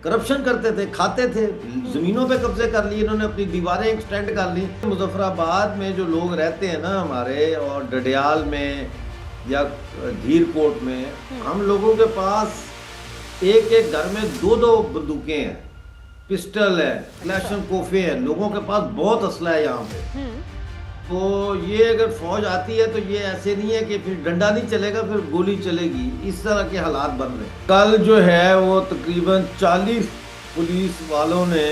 Corruption करते थे, खाते थे, जमीनों पे कब्जे कर लिए इन्होंने, अपनी दीवारें एक्सटेंड कर ली। मुजफ्फराबाद में जो लोग रहते हैं ना हमारे, और डडियाल में या धीरकोट में, हम लोगों के पास एक एक घर में दो दो बंदूकें हैं, पिस्टल है, क्लैशन कोफे हैं, लोगों के पास बहुत असला है यहाँ पे। तो ये अगर फौज आती है तो ये ऐसे नहीं है कि फिर डंडा नहीं चलेगा, फिर गोली चलेगी, इस तरह के हालात बन रहे हैं। कल जो है वो तकरीबन 40 पुलिस वालों ने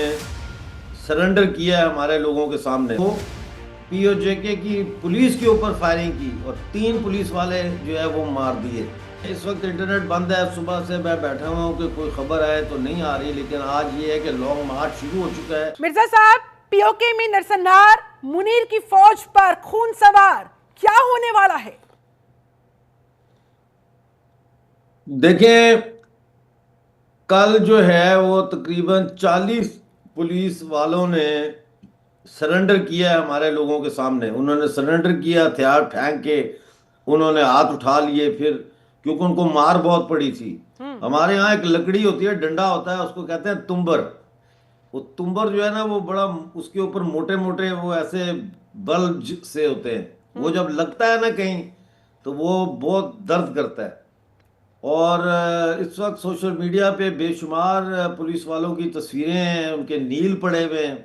सरेंडर किया है हमारे लोगों के सामने। तो पीओजेके की पुलिस के ऊपर फायरिंग की और 3 पुलिस वाले जो है वो मार दिए। इस वक्त इंटरनेट बंद है, सुबह से मैं बैठा हुआ हूँ कि कोई खबर आए तो नहीं आ रही, लेकिन आज ये है कि लॉन्ग मार्च शुरू हो चुका है। मिर्जा साहब, पीओके में नरसंहार, मुनीर की फौज पर खून सवार, क्या होने वाला है? देखें, कल जो है वो तकरीबन 40 पुलिस वालों ने सरेंडर किया है हमारे लोगों के सामने। उन्होंने सरेंडर किया, हथियार फेंक के उन्होंने हाथ उठा लिए, फिर क्योंकि उनको मार बहुत पड़ी थी। हमारे यहाँ एक लकड़ी होती है, डंडा होता है, उसको कहते हैं तुम्बर। वो तुम्बर जो है ना वो बड़ा, उसके ऊपर मोटे मोटे वो ऐसे बल्ब से होते हैं, वो जब लगता है ना कहीं तो वो बहुत दर्द करता है। और इस वक्त सोशल मीडिया पे बेशुमार पुलिस वालों की तस्वीरें हैं, उनके नील पड़े हुए हैं।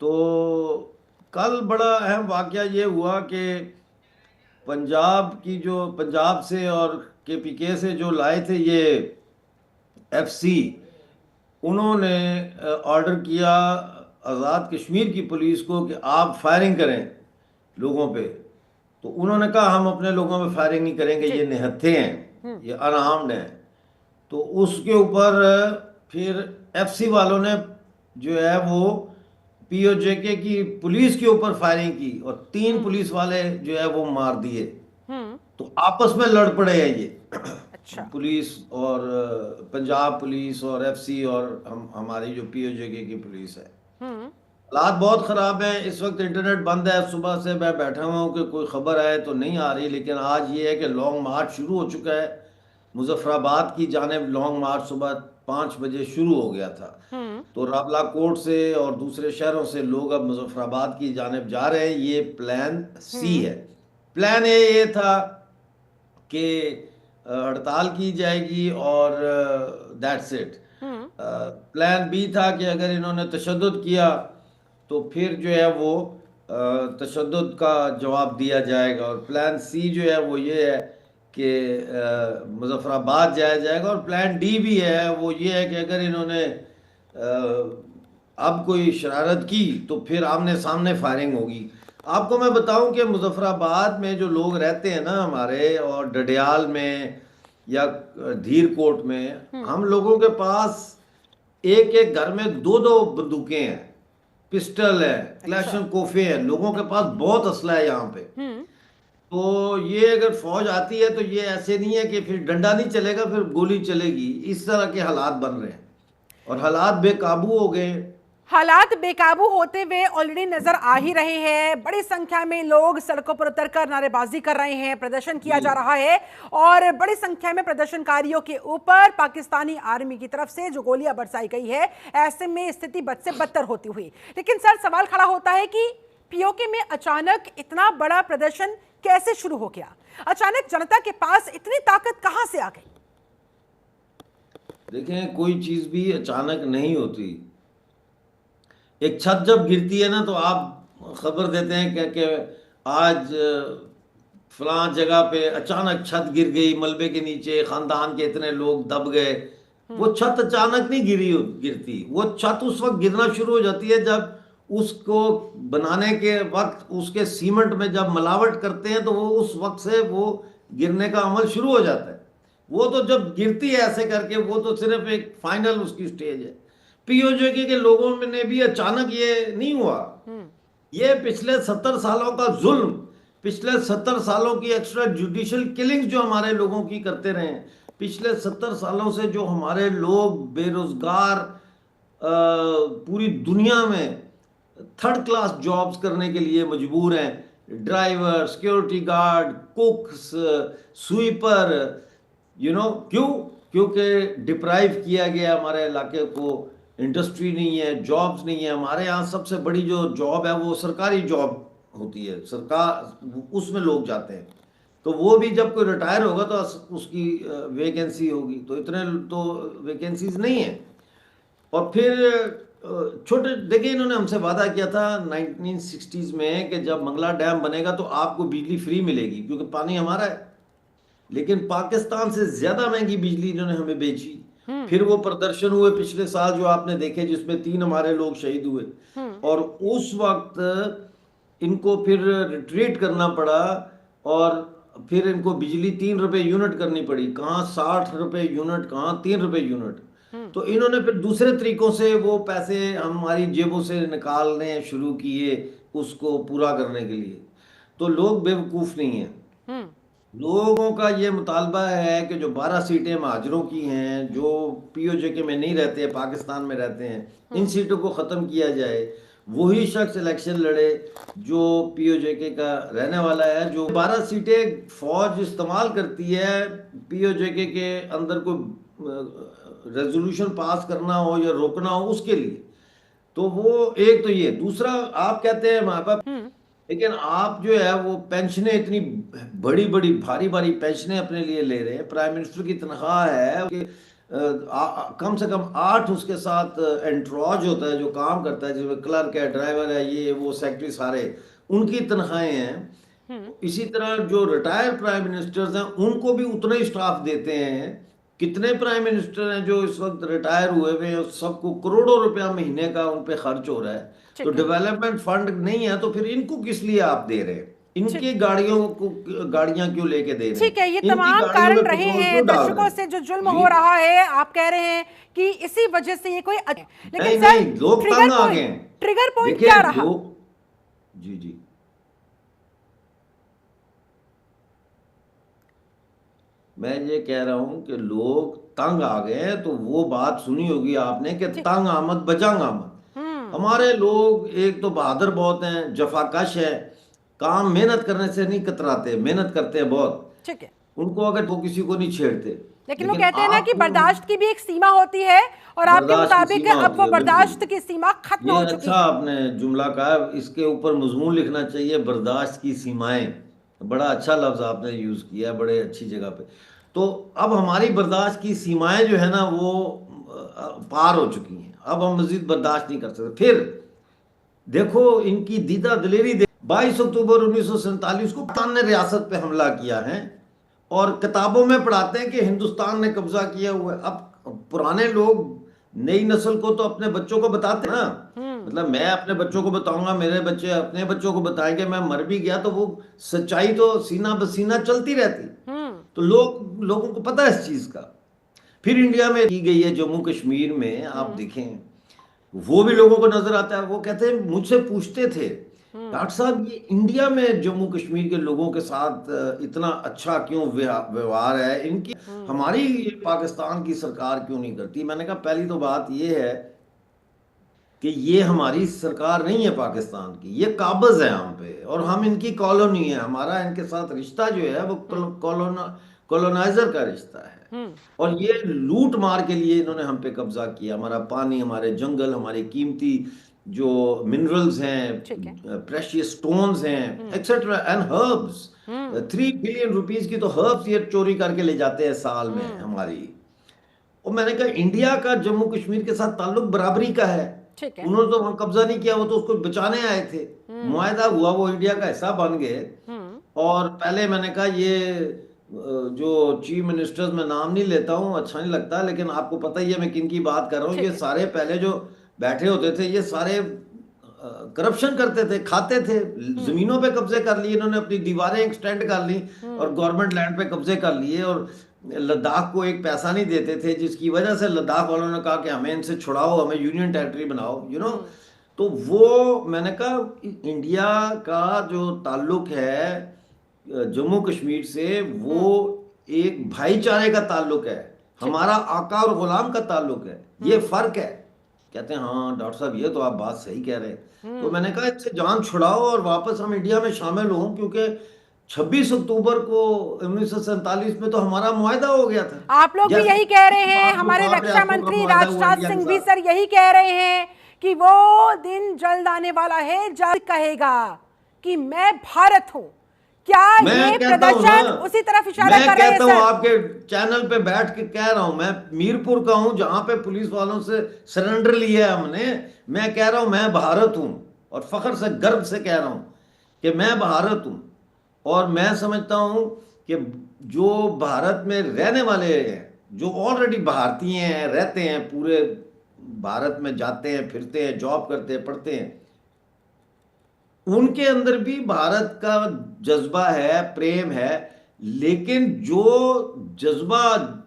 तो कल बड़ा अहम वाकया ये हुआ कि पंजाब से और केपीके से जो लाए थे ये एफसी, उन्होंने ऑर्डर किया आज़ाद कश्मीर की पुलिस को कि आप फायरिंग करें लोगों पे। तो उन्होंने कहा हम अपने लोगों पे फायरिंग नहीं करेंगे, ये निहत्थे हैं, ये अनआर्म्ड हैं। तो उसके ऊपर फिर एफसी वालों ने जो है वो पीओजेके की पुलिस के ऊपर फायरिंग की और 3 पुलिस वाले जो है वो मार दिए। तो आपस में लड़ पड़े हैं ये अच्छा। पुलिस और पंजाब पुलिस और एफसी और हमारी जो पीओजेके की पुलिस है। हालात बहुत ख़राब है। इस वक्त इंटरनेट बंद है, सुबह से मैं बैठा हुआ हूँ कि कोई खबर आए तो नहीं आ रही, लेकिन आज ये है कि लॉन्ग मार्च शुरू हो चुका है। मुजफ्फराबाद की जानिब लॉन्ग मार्च सुबह 5 बजे शुरू हो गया था। तो रावला कोट से और दूसरे शहरों से लोग अब मुजफ्फराबाद की जानिब जा रहे हैं। ये प्लान सी है। प्लान ए ये था कि हड़ताल की जाएगी और दैट्स इट। प्लान बी था कि अगर इन्होंने तशद्दुद किया तो फिर जो है वो तशद्दुद का जवाब दिया जाएगा। और प्लान सी जो है वो ये है कि मुजफ्फराबाद जाया जाएगा। और प्लान डी भी है, वो ये है कि अगर इन्होंने अब कोई शरारत की तो फिर आमने सामने फायरिंग होगी। आपको मैं बताऊं कि मुजफ्फराबाद में जो लोग रहते हैं ना हमारे, और डडियाल में या धीरकोट में, हम लोगों के पास एक एक घर में दो दो बंदूकें हैं, पिस्टल है, क्लैशन कोफे हैं, लोगों के पास बहुत असला है यहाँ पे। तो ये अगर फौज आती है तो ये ऐसे नहीं है कि फिर डंडा नहीं चलेगा, फिर गोली चलेगी, इस तरह के हालात बन रहे हैं और हालात बेकाबू हो गए। हालात बेकाबू होते हुए ऑलरेडी नजर आ ही रहे हैं। बड़ी संख्या में लोग सड़कों पर उतरकर नारेबाजी कर रहे हैं, प्रदर्शन किया जा रहा है और बड़ी संख्या में प्रदर्शनकारियों के ऊपर पाकिस्तानी आर्मी की तरफ से जो गोलियां बरसाई गई है, ऐसे में स्थिति बद से बदतर होती हुई। लेकिन सर, सवाल खड़ा होता है कि पीओके में अचानक इतना बड़ा प्रदर्शन कैसे शुरू हो गया? अचानक जनता के पास इतनी ताकत कहां से आ गई? देखें, कोई चीज भी अचानक नहीं होती। एक छत जब गिरती है ना तो आप खबर देते हैं कि आज फलां जगह पे अचानक छत गिर गई, मलबे के नीचे खानदान के इतने लोग दब गए। वो छत अचानक नहीं गिरती। वो छत उस वक्त गिरना शुरू हो जाती है जब उसको बनाने के वक्त उसके सीमेंट में जब मिलावट करते हैं तो वो उस वक्त से वो गिरने का अमल शुरू हो जाता है। वो तो जब गिरती है ऐसे करके, वो तो सिर्फ एक फाइनल उसकी स्टेज है। पीओजेके के लोगों में ने भी अचानक ये नहीं हुआ। ये पिछले 70 सालों का जुल्म, पिछले 70 सालों की एक्स्ट्रा जुडिशियल किलिंग्स जो हमारे लोगों की करते रहे, पिछले 70 सालों से जो हमारे लोग बेरोजगार पूरी दुनिया में थर्ड क्लास जॉब्स करने के लिए मजबूर हैं, ड्राइवर, सिक्योरिटी गार्ड, कुक्स, स्वीपर, क्यों? क्योंकि डिप्राइव किया गया हमारे इलाके को, इंडस्ट्री नहीं है, जॉब्स नहीं है। हमारे यहाँ सबसे बड़ी जो जॉब है वो सरकारी जॉब होती है, सरकार उसमें लोग जाते हैं। तो वो भी जब कोई रिटायर होगा तो उसकी वैकेंसी होगी, तो इतने तो वैकेंसीज नहीं है। और फिर छोटे देखिए, इन्होंने हमसे वादा किया था 1960s में कि जब मंगला डैम बनेगा तो आपको बिजली फ्री मिलेगी, क्योंकि पानी हमारा है। लेकिन पाकिस्तान से ज्यादा महंगी बिजली इन्होंने हमें बेची। फिर वो प्रदर्शन हुए पिछले साल जो आपने देखे, जिसमें 3 हमारे लोग शहीद हुए। और उस वक्त इनको फिर रिट्रीट करना पड़ा, और फिर इनको बिजली 3 रुपए यूनिट करनी पड़ी। कहाँ 60 रुपए यूनिट, कहाँ 3 रुपए यूनिट। तो इन्होंने फिर दूसरे तरीकों से वो पैसे हमारी जेबों से निकालने शुरू किए उसको पूरा करने के लिए। तो लोग बेवकूफ नहीं है। लोगों का ये मुतालबा है कि जो 12 सीटें महाजरों की हैं, जो पीओजेके में नहीं रहते हैं, पाकिस्तान में रहते हैं, इन सीटों को ख़त्म किया जाए। वही शख्स इलेक्शन लड़े जो पीओजेके का रहने वाला है। जो 12 सीटें फौज इस्तेमाल करती है पीओजेके के अंदर कोई रेजोल्यूशन पास करना हो या रोकना हो उसके लिए, तो वो एक तो ये। दूसरा, आप कहते हैं माँ बाप, लेकिन आप जो है वो पेंशनें इतनी बड़ी बड़ी भारी भारी पेंशनें अपने लिए ले रहे हैं। प्राइम मिनिस्टर की तनख्वाह है कि कम से कम 8 उसके साथ एंट्रॉज होता है जो काम करता है, जिसमें क्लर्क है, ड्राइवर है, ये वो सेक्रेटरी, सारे उनकी तनख्वाहें हैं। इसी तरह जो रिटायर्ड प्राइम मिनिस्टर्स हैं उनको भी उतना ही स्टाफ देते हैं। कितने प्राइम मिनिस्टर हैं जो इस वक्त रिटायर हुए हुए हैं, सबको करोड़ों रुपया महीने का उन पे खर्च हो रहा है। तो डेवलपमेंट फंड नहीं है, तो फिर इनको किस लिए आप दे रहे हैं? इनकी गाड़ियां क्यों लेके दे रहे हैं? ठीक है, ये इनकी तमाम गाड़ियों कारण में रहे पेट्रोल हैं क्यों डाल रहे दर्शकों हैं? से जो जुल्म जी हो रहा है। आप कह रहे हैं कि इसी वजह से ये कोई नहीं लेकिन सर, नहीं, लोग तंग आ गए हैं। ट्रिगर पॉइंट देखिए क्या रहा? जी जी, मैं ये कह रहा हूं कि लोग तंग आ गए हैं। तो वो बात सुनी होगी आपने कि तंग आमद बजंग आमद। हमारे लोग एक तो बहादुर बहुत हैं, जफाकश है, काम मेहनत करने से नहीं कतराते, मेहनत करते हैं बहुत। ठीक है, उनको अगर वो किसी को नहीं छेड़ते। लेकिन वो कहते हैं ना कि आपको बर्दाश्त की भी एक सीमा होती है, और आपके बर्दाश्त की मुताबिक सीमा अब होती वो है, बर्दाश्त बिल्कुल। की सीमा खत्म ये हो चुकी अच्छा है। आपने जुमला कहा, इसके ऊपर मजमून लिखना चाहिए, बर्दाश्त की सीमाएं। बड़ा अच्छा लफ्ज आपने यूज किया है, बड़े अच्छी जगह पे। तो अब हमारी बर्दाश्त की सीमाएं जो है ना वो पार हो चुकी हैं। अब हम मजीद बर्दाश्त नहीं कर सकते। फिर देखो इनकी दीदा दिलेरी 22 अक्टूबर 1947 को पाकिस्तान ने रियासत पे हमला किया है, और किताबों में पढ़ाते हैं कि हिंदुस्तान ने कब्जा किया हुआ है। अब पुराने लोग नई नस्ल को तो अपने बच्चों को बताते हैं ना, मतलब मैं अपने बच्चों को बताऊंगा, मेरे बच्चे अपने बच्चों को बताएंगे, मैं मर भी गया तो वो सच्चाई तो सीना बसीना चलती रहती। तो लोगों को पता है इस चीज का। फिर इंडिया में की गई है जम्मू कश्मीर में, आप देखें वो भी लोगों को नजर आता है। वो कहते हैं, मुझसे पूछते थे, डॉक्टर साहब ये इंडिया में जम्मू कश्मीर के लोगों के साथ इतना अच्छा क्यों व्यवहार है इनकी, हमारी ये पाकिस्तान की सरकार क्यों नहीं करती? मैंने कहा पहली तो बात ये है कि ये हमारी सरकार नहीं है पाकिस्तान की, ये काबज है हम पे, और हम इनकी कॉलोनी है। हमारा इनके साथ रिश्ता जो है वो कॉलोनाइजर का रिश्ता है। और ये लूट मार के लिए इन्होंने हम पे कब्जा किया। हमारा पानी, हमारे जंगल, हमारे कीमती जो मिनरल्स हैं, प्रेशियस स्टोन्स हैं, etcetera, and herbs. 3 billion rupees की तो हर्ब्स ये चोरी करके ले जाते हैं साल में हमारी। और मैंने कहा इंडिया का जम्मू कश्मीर के साथ ताल्लुक बराबरी का है। उन्होंने तो वहां कब्जा नहीं किया, वो तो उसको बचाने आए थे। मुआहदा हुआ, वो इंडिया का हिस्सा बन गए। और पहले मैंने कहा ये जो चीफ मिनिस्टर्स, में नाम नहीं लेता हूँ, अच्छा नहीं लगता, लेकिन आपको पता ही है मैं किन की बात कर रहा हूँ। ये सारे पहले जो बैठे होते थे ये सारे करप्शन करते थे, खाते थे, जमीनों पे कब्जे कर लिए इन्होंने, अपनी दीवारें एक्सटेंड कर ली और गवर्नमेंट लैंड पे कब्जे कर लिए, और लद्दाख को एक पैसा नहीं देते थे, जिसकी वजह से लद्दाख वालों ने कहा कि हमें इनसे छुड़ाओ, हमें यूनियन टेरिटरी बनाओ, यू नो। तो वो मैंने कहा इंडिया का जो ताल्लुक है जम्मू कश्मीर से, वो एक भाईचारे का ताल्लुक है, हमारा आका और गुलाम का ताल्लुक है, ये फर्क है। कहते हैं हाँ डॉक्टर साहब ये तो आप बात सही कह रहे हैं। तो मैंने कहा इससे जान छुड़ाओ और वापस हम इंडिया में शामिल हों, क्योंकि 26 अक्टूबर को 1947 में तो हमारा मुआहदा हो गया था। आप लोग भी जैसे यही कह रहे हैं, बात हमारे मुकाबले रक्षा आंखों का मंत्री मुआहदा हुआ राजनाथ इंडिया के सिंह भी साथ। सर यही कह रहे हैं कि वो दिन जल्द आने वाला है, जल्द कहेगा कि मैं भारत हूं। क्या मैं ये कहता हूं ना, प्रदर्शन उसी तरफ इशारा मैं कर रहे हैं कहता हूं, सर? आपके चैनल पे बैठ के कह रहा हूं, मैं मीरपुर का हूं जहां पे पुलिस वालों से सरेंडर लिया है हमने। मैं कह रहा हूं मैं भारत हूं, और फख्र से गर्व से कह रहा हूं कि मैं भारत हूं। और मैं समझता हूं कि जो भारत में रहने वाले हैं, जो ऑलरेडी भारतीय हैं, रहते हैं पूरे भारत में, जाते हैं, फिरते हैं, जॉब करते हैं, पढ़ते हैं, उनके अंदर भी भारत का जज्बा है, प्रेम है। लेकिन जो जज्बा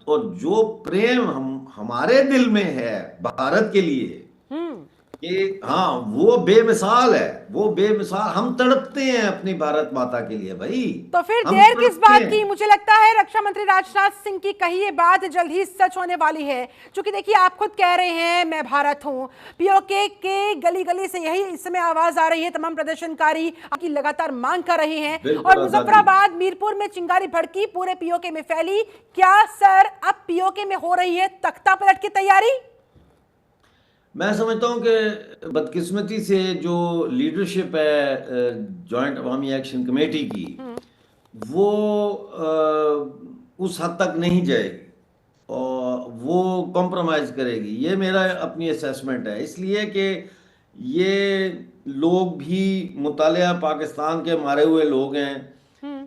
और जो प्रेम हम हमारे दिल में है भारत के लिए, हम्म। कि हाँ, वो बेमिसाल है। वो बेमिसाल, हम तड़पते हैं अपनी भारत माता के लिए भाई। तो फिर हम देर किस तड़पते बात हैं। की? मुझे लगता है रक्षा मंत्री राजनाथ सिंह की कही ये बात जल्द ही सच होने वाली है, क्योंकि देखिए आप खुद कह रहे हैं मैं भारत हूं। पीओके के गली गली से यही इस समय आवाज आ रही है, तमाम प्रदर्शनकारी आपकी लगातार मांग कर रहे हैं, और बिल्कुल आजादी। मुजफ्फराबाद मीरपुर में चिंगारी भड़की, पूरे पीओके में फैली। क्या सर अब पीओके में हो रही है तख्ता पलट की तैयारी? मैं समझता हूँ कि बदकिस्मती से जो लीडरशिप है जॉइंट अवामी एक्शन कमेटी की, वो उस हद तक नहीं जाएगी और वो कॉम्प्रोमाइज़ करेगी। ये मेरा अपनी असेसमेंट है, इसलिए कि ये लोग भी मुतालिया पाकिस्तान के मारे हुए लोग हैं।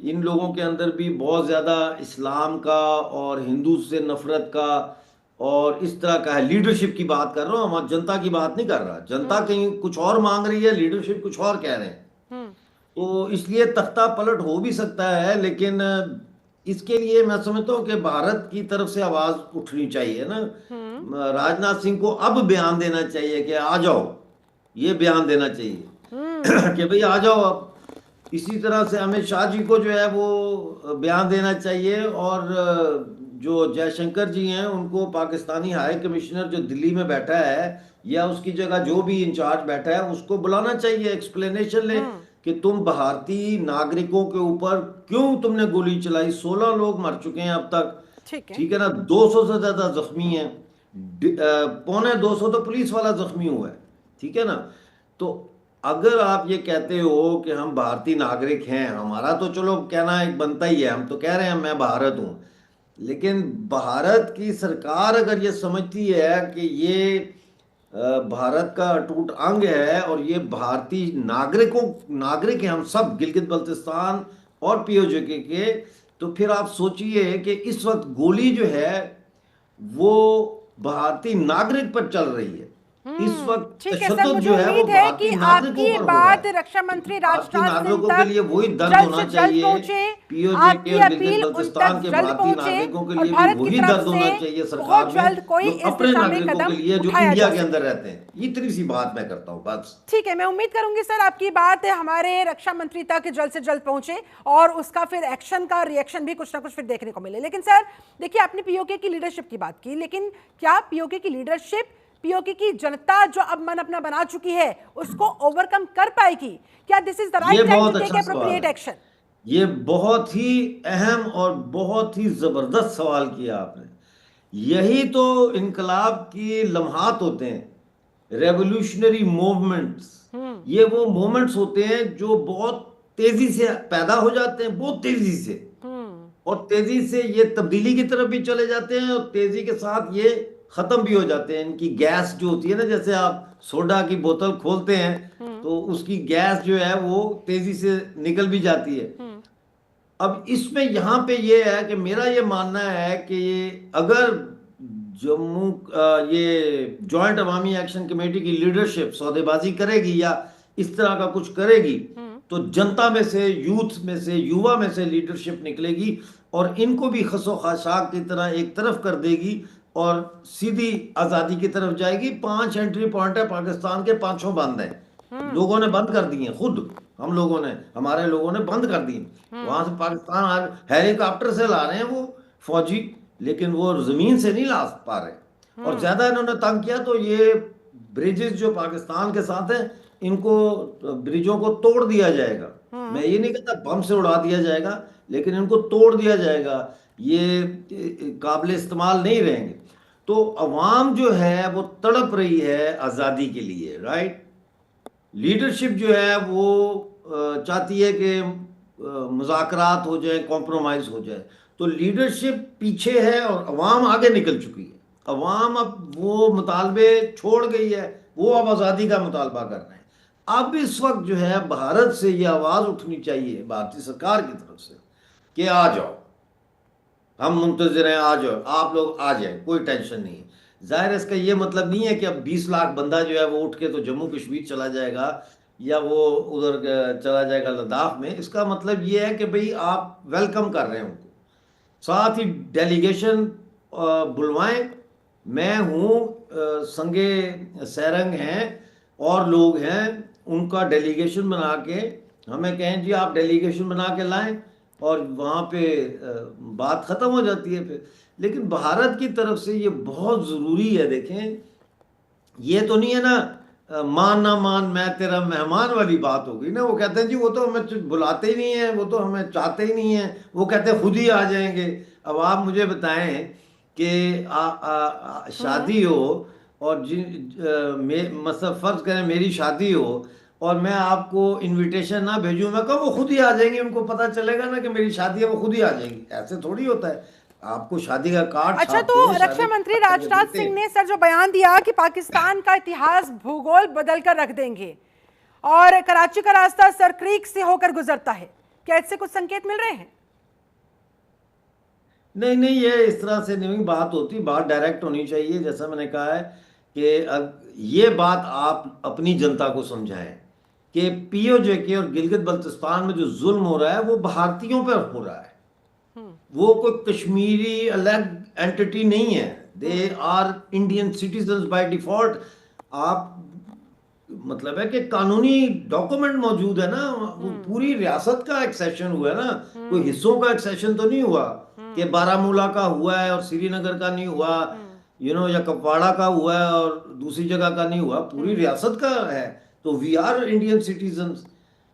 इन लोगों के अंदर भी बहुत ज़्यादा इस्लाम का और हिंदू से नफरत का और इस तरह का है। लीडरशिप की बात कर रहा हूँ, हम जनता की बात नहीं कर रहा। जनता कहीं कुछ और मांग रही है, लीडरशिप कुछ और कह रहे हैं। तो इसलिए तख्ता पलट हो भी सकता है, लेकिन इसके लिए मैं समझता हूँ कि भारत की तरफ से आवाज उठनी चाहिए ना। राजनाथ सिंह को अब बयान देना चाहिए कि आ जाओ, ये बयान देना चाहिए कि भाई आ जाओ अब। इसी तरह से अमित शाह जी को जो है वो बयान देना चाहिए, और जो जयशंकर जी हैं उनको पाकिस्तानी हाई कमिश्नर जो दिल्ली में बैठा है, या उसकी जगह जो भी इंचार्ज बैठा है, उसको बुलाना चाहिए, एक्सप्लेनेशन ले कि तुम भारतीय नागरिकों के ऊपर क्यों तुमने गोली चलाई। 16 लोग मर चुके हैं अब तक, ठीक है। ठीक है ना, 200 से ज्यादा जख्मी हैं, पौने 200 तो पुलिस वाला जख्मी हुआ है, ठीक है ना। तो अगर आप ये कहते हो कि हम भारतीय नागरिक हैं, हमारा तो चलो कहना एक बनता ही है, हम तो कह रहे हैं मैं भारत हूं, लेकिन भारत की सरकार अगर ये समझती है कि ये भारत का अटूट अंग है और ये भारतीय नागरिक हैं हम सब, गिलगित बल्तिस्तान और पीओके के, तो फिर आप सोचिए कि इस वक्त गोली जो है वो भारतीय नागरिक पर चल रही है। इस वक्त ठीक है सर, तशद्दुद मुझे जो है वो उम्मीद है कि भारतीय आपकी नागरिकों ये पर हो रहा बात है। रक्षा मंत्री भारतीय राजनाथ सिंह नागरिकों के तक लिए वही दर्द जल्द होना से जल्द चाहिए, पहुंचे, पीओजे आपकी के और गिलगित अपील उन बल्तिस्तान तक के जल्द भारतीय पहुंचे, नागरिकों के और लिए भी भारत की वही तरफ दर्द होना से चाहिए सरकार बहुत में, जल्द कोई जो इस अपने दिशा में नागरिकों के कदम लिए जो उठाया इंडिया जा के अंदर सके। रहते हैं। इतनी सी बात मैं करता हूँ बस। ठीक है, मैं उम्मीद करूंगी सर आपकी बात हमारे रक्षा मंत्री तक जल्द से जल्द पहुंचे और उसका फिर एक्शन का रिएक्शन भी कुछ ना कुछ फिर देखने को मिले। लेकिन सर देखिए, आपने पीओके की लीडरशिप की बात की, लेकिन क्या पीओके की लीडरशिप, पीओके की जनता जो अब मन अपना बना चुकी है, उसको ओवरकम कर पाएगी? क्या दिस इज द ये राइट टाइम बहुत टू टेक अच्छा सवाल एप्रोप्रिएट है। एक्शन? ये बहुत ही अहम और बहुत ही जबरदस्त सवाल किया आपने। यही तो इनकलाब की लम्हात होते हैं, रेवोल्यूशनरी मूवमेंट्स। ये वो मोमेंट्स होते हैं जो बहुत तेजी से पैदा हो जाते हैं, बहुत तेजी से, और तेजी से ये तब्दीली की तरफ भी चले जाते हैं, और तेजी के साथ ये खत्म भी हो जाते हैं। इनकी गैस जो होती है ना, जैसे आप सोडा की बोतल खोलते हैं तो उसकी गैस जो है वो तेजी से निकल भी जाती है। अब इसमें यहाँ पे ये है कि मेरा ये मानना है कि ये अगर ये जॉइंट अवामी एक्शन कमेटी की लीडरशिप सौदेबाजी करेगी या इस तरह का कुछ करेगी, तो जनता में से, यूथ में से, युवा में से लीडरशिप निकलेगी और इनको भी खसो खाशाक की तरह एक तरफ कर देगी और सीधी आज़ादी की तरफ जाएगी। 5 एंट्री पॉइंट है पाकिस्तान के, 5 बंद हैं, लोगों ने बंद कर दिए, खुद हम लोगों ने, हमारे लोगों ने बंद कर दी। वहां से पाकिस्तान आज हेलीकॉप्टर से ला रहे हैं वो फौजी, लेकिन वो जमीन से नहीं ला पा रहे। और ज्यादा इन्होंने तंग किया तो ये ब्रिजेस जो पाकिस्तान के साथ है, इनको ब्रिजों को तोड़ दिया जाएगा। मैं ये नहीं कहता बम से उड़ा दिया जाएगा, लेकिन इनको तोड़ दिया जाएगा, ये काबिल इस्तेमाल नहीं रहेंगे। तो अवाम जो है वो तड़प रही है आज़ादी के लिए, राइट। लीडरशिप जो है वो चाहती है कि मुज़ाकरात हो जाए, कॉम्प्रोमाइज़ हो जाए। तो लीडरशिप पीछे है और अवाम आगे निकल चुकी है। अवाम अब वो मुतालबे छोड़ गई है, वो अब आज़ादी का मुतालबा कर रहे हैं। अब इस वक्त जो है भारत से ये आवाज़ उठनी चाहिए, भारतीय सरकार की तरफ से, कि आ जाओ, हम मुंतजर हैं, आ जाओ, आप लोग आ जाए, कोई टेंशन नहीं है। जाहिर है इसका ये मतलब नहीं है कि अब 20 लाख बंदा जो है वो उठ के तो जम्मू कश्मीर चला जाएगा या वो उधर चला जाएगा लद्दाख में। इसका मतलब ये है कि भाई आप वेलकम कर रहे हैं उनको, साथ ही डेलीगेशन बुलवाएं। मैं हूँ, संगे सैरंग हैं और लोग हैं, उनका डेलीगेशन बना के हमें कहें जी आप डेलीगेशन बना के लाएं और वहाँ पे बात ख़त्म हो जाती है फिर। लेकिन भारत की तरफ से ये बहुत ज़रूरी है। देखें, ये तो नहीं है ना मान ना मान मैं तेरा मेहमान वाली बात हो गई ना। वो कहते हैं जी वो तो हमें बुलाते ही नहीं है, वो तो हमें चाहते ही नहीं है, वो कहते हैं खुद ही आ जाएंगे। अब आप मुझे बताएं कि शादी हो और मतलब फ़र्ज़ करें मेरी शादी हो और मैं आपको इनविटेशन ना भेजूं, मैं कहूँ वो खुद ही आ जाएंगे, उनको पता चलेगा ना कि मेरी शादी है, वो खुद ही आ जाएंगी। ऐसे थोड़ी होता है। आपको शादी का कार्ड अच्छा, तो छापते हैं, रक्षा शादी मंत्री का कार्ड वो राजनाथ देते सिंह हैं। ने सर जो बयान दिया कि पाकिस्तान का इतिहास भूगोल बदल कर रख देंगे और कराची का रास्ता सर क्रीक से होकर गुजरता है, क्या इससे कुछ संकेत मिल रहे हैं? नहीं नहीं, ये इस तरह से नहीं बात होती, बात डायरेक्ट होनी चाहिए। जैसा मैंने कहा है कि अब ये बात आप अपनी जनता को समझाएं कि पीओजे और गिलगित बल्तिस्तान में जो जुल्म हो रहा है वो भारतीयों पर हो रहा है। वो कोई कश्मीरी अलग एंटिटी नहीं है, they are Indian citizens by default. आप मतलब है कि कानूनी डॉक्यूमेंट मौजूद है ना, वो पूरी रियासत का एक्सेशन हुआ है ना, कोई हिस्सों का एक्सेशन तो नहीं हुआ कि बारामूला का हुआ है और श्रीनगर का नहीं हुआ, या कपवाड़ा का हुआ है और दूसरी जगह का नहीं हुआ, पूरी रियासत का है। तो वी आर इंडियन सिटीजन्स।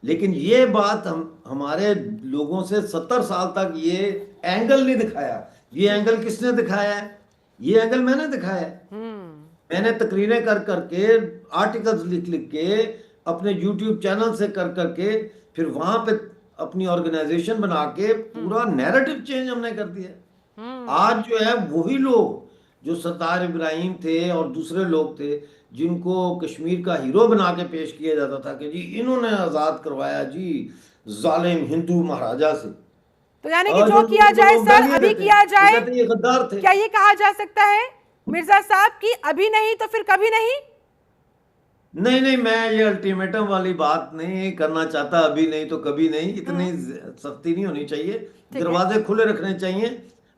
लेकिन ये बात हमारे लोगों से 70 साल तक ये एंगल नहीं दिखाया। ये एंगल किसने दिखाया है? ये एंगल मैंने दिखाया है। मैंने तकरीरें कर करके, आर्टिकल्स लिख लिख के, अपने यूट्यूब चैनल से कर करके, फिर वहां पे अपनी ऑर्गेनाइजेशन बना के पूरा नैरेटिव चेंज हमने कर दिया। आज जो है वही लोग जो सरदार इब्राहिम थे और दूसरे लोग थे जिनको कश्मीर का हीरो बना के पेश किया जाता था कि जी इन्होंने आज़ाद करवाया जी जालिम हिंदू महाराजा से, तो यानी कि और जो किया उनको जाए लोग सर गालियां अभी देते किया हैं, वो जाए, कहते हैं ये गद्दार थे। क्या ये कहा जा सकता है मिर्जा साहब कि अभी नहीं तो फिर कभी नहीं? नहीं नहीं, मैं ये अल्टीमेटम वाली बात नहीं करना चाहता। अभी नहीं तो कभी नहीं, इतनी सख्ती नहीं होनी चाहिए, ठीक है, दरवाजे खुले रखने चाहिए।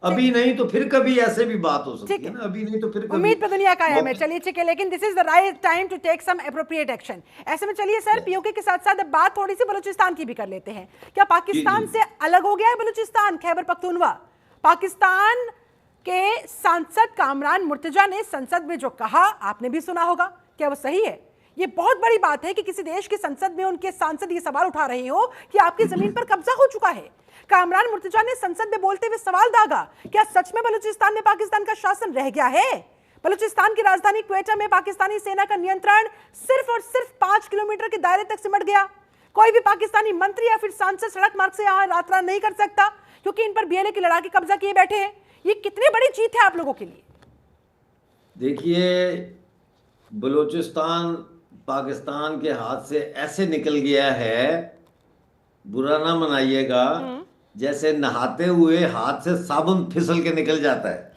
ठीक अभी है, नहीं तो फिर कभी, ऐसे भी बात हो सकती ठीक है है। ना, अभी नहीं तो फिर कभी उम्मीद पे दुनिया कायम है। मौके। चलिए ठीक है, लेकिन this is the right time to take some appropriate action. ऐसे में चलिए सर, Yes. पीओके के साथ साथ अब बात थोड़ी सी बलूचिस्तान की भी कर लेते हैं। क्या जी जी। पाकिस्तान से अलग हो गया है बलूचिस्तान, खैबर पख्तूनवा? पाकिस्तान के सांसद कामरान मुर्तजा ने संसद में जो कहा आपने भी सुना होगा, क्या वो सही है? ये बहुत बड़ी बात है कि किसी देश की संसद में उनके सांसद ये सवाल उठा रहे हो कि आपकी जमीन पर कब्जा हो चुका है। कामरान मुर्तजा ने संसद में बोलते हुए सवाल दागा, क्या सच में बलूचिस्तान में पाकिस्तान का शासन रह गया है? बलूचिस्तान की राजधानी क्वेटा में पाकिस्तानी सेना का नियंत्रण सिर्फ और सिर्फ 5 किलोमीटर के दायरे तक सिमट गया। कोई भी पाकिस्तानी मंत्री या फिर सांसद सड़क मार्ग से यहां यात्रा नहीं कर सकता क्योंकि इन पर बीएलए की लड़ाके कब्जा किए बैठे हैं। ये कितनी बड़ी जीत है आप लोगों के लिए? देखिए, बलूचिस्तान पाकिस्तान के हाथ से ऐसे निकल गया है, बुरा ना मनाइएगा, जैसे नहाते हुए हाथ से साबुन फिसल के निकल जाता है,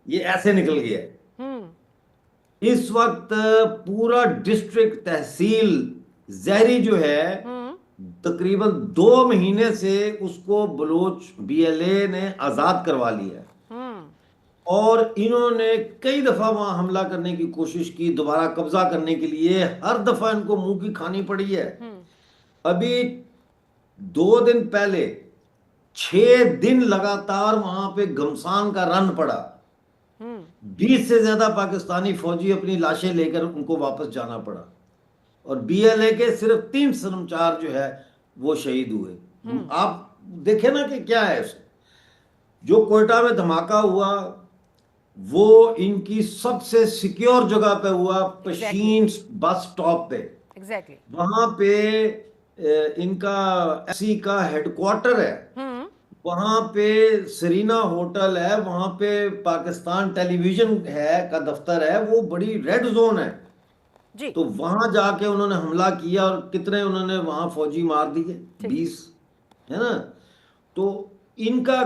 ये ऐसे निकल गया है। इस वक्त पूरा डिस्ट्रिक्ट तहसील जहरी जो है तकरीबन 2 महीने से उसको बलोच बीएलए ने आजाद करवा लिया है। और इन्होंने कई दफा वहां हमला करने की कोशिश की, दोबारा कब्जा करने के लिए, हर दफा इनको मुंह की खानी पड़ी है। अभी 2 दिन पहले 6 दिन लगातार वहां पे घमसान का रन पड़ा। 20 से ज्यादा पाकिस्तानी फौजी अपनी लाशें लेकर उनको वापस जाना पड़ा और बीएलए के सिर्फ 3 कर्मचारी जो है वो शहीद हुए। आप देखे ना कि क्या है इसमें। जो कोयटा में धमाका हुआ वो इनकी सबसे सिक्योर जगह पे हुआ, पशीन बस स्टॉप पे। एग्जैक्टली। वहां पे इनका एससी का हेडक्वार्टर है, वहां पे सरीना होटल है, वहां पे पाकिस्तान टेलीविजन है का दफ्तर है, वो बड़ी रेड जोन है। जी। तो वहां जाके उन्होंने हमला किया और कितने उन्होंने वहां फौजी मार दिए, 20, है ना। तो इनका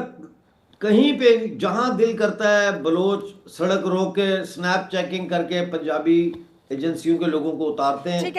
कहीं पे जहां दिल करता है बलोच सड़क रोक के स्नैप चेकिंग करके पंजाबी एजेंसियों के लोगों को उतारते हैं। ठीक है।